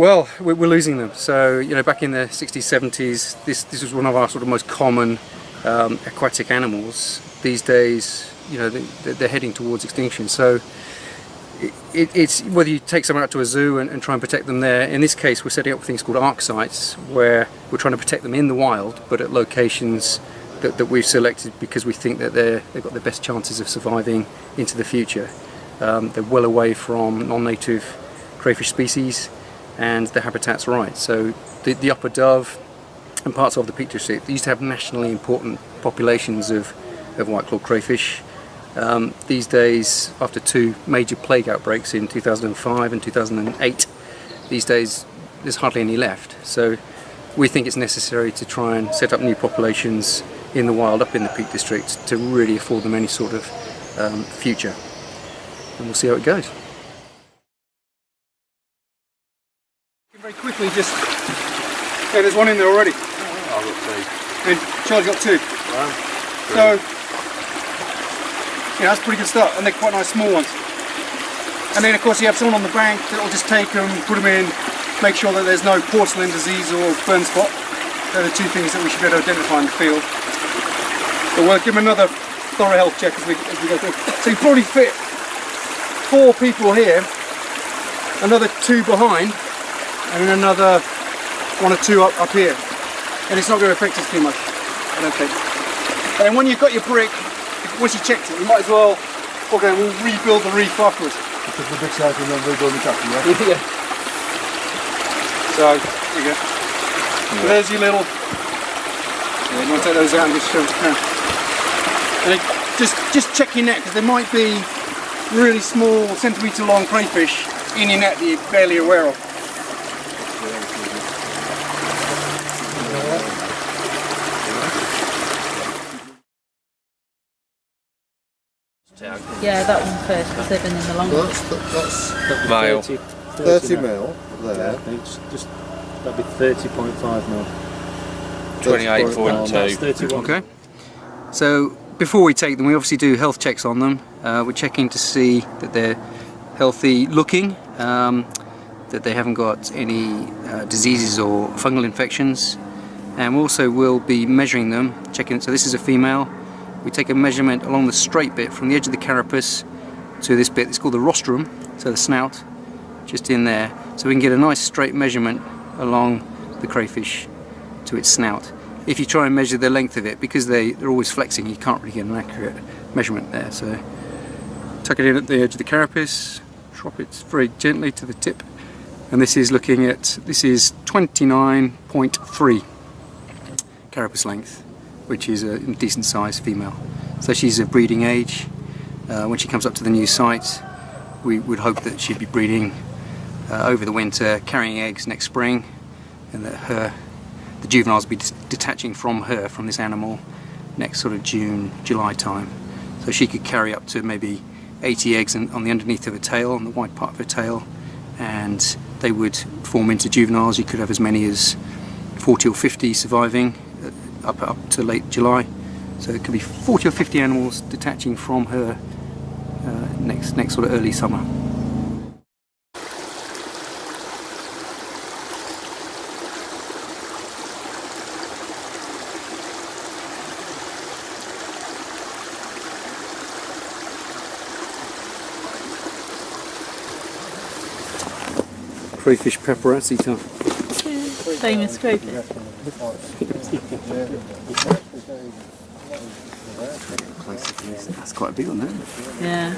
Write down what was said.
Well, we're losing them. So, you know, back in the 60s, 70s, this was one of our sort of most common aquatic animals. These days, you know, they're heading towards extinction. So it's whether you take someone out to a zoo and try and protect them there. In this case, we're setting up things called arc sites, where we're trying to protect them in the wild, but at locations that we've selected because we think that they've got the best chances of surviving into the future. They're well away from non-native crayfish species, and the habitat's right. So the upper dove and parts of the Peak District, they used to have nationally important populations of white-clawed crayfish. These days, after two major plague outbreaks in 2005 and 2008, these days there's hardly any left. So we think it's necessary to try and set up new populations in the wild up in the Peak District to really afford them any sort of future. And we'll see how it goes. Very quickly, just there's one in there already. Oh, I've got two. And Charlie's got two. Wow. So yeah, that's a pretty good start, and they're quite nice small ones. And then of course you have someone on the bank that will just take them, put them in, make sure that there's no porcelain disease or burn spot. They're the two things that we should be able to identify in the field. But we'll give them another thorough health check as we go through. So you probably fit 4 people here, another 2 behind, and then another 1 or 2 up here. And it's not going to affect us too much, I don't think. And then when you've got your brick, once you checked it, you might as well, okay, we'll rebuild the reef afterwards. Because the big size and then rebuild the captain, yeah? Yeah. So, there you go. Yeah. There's your little, yeah, you want to take those out and just show them. And just check your net, because there might be really small, centimetre long crayfish in your net that you're barely aware of. Yeah, that one first, because they've been in the longest. That's male. 30 mil there. Yeah, it's just that'd be 30.5 mil. 28.2. Okay. So before we take them, we obviously do health checks on them. We're checking to see that they're healthy looking, that they haven't got any diseases or fungal infections, and we also will be measuring them, checking. So this is a female. We take a measurement along the straight bit from the edge of the carapace to this bit. It's called the rostrum, so the snout, just in there. So we can get a nice straight measurement along the crayfish to its snout. If you try and measure the length of it, because they're always flexing, you can't really get an accurate measurement there. So tuck it in at the edge of the carapace, drop it very gently to the tip, and this is looking at, this is 29.3 carapace length, which is a decent sized female. So she's of breeding age. When she comes up to the new site, we would hope that she'd be breeding over the winter, carrying eggs next spring, and that the juveniles will be detaching from this animal, next sort of June, July time. So she could carry up to maybe 80 eggs on the underneath of her tail, on the wide part of her tail, and they would form into juveniles. You could have as many as 40 or 50 surviving up to late July. So it could be 40 or 50 animals detaching from her next sort of early summer. Crayfish paparazzi time. Famous crayfish. That's quite a big one, isn't it? Yeah.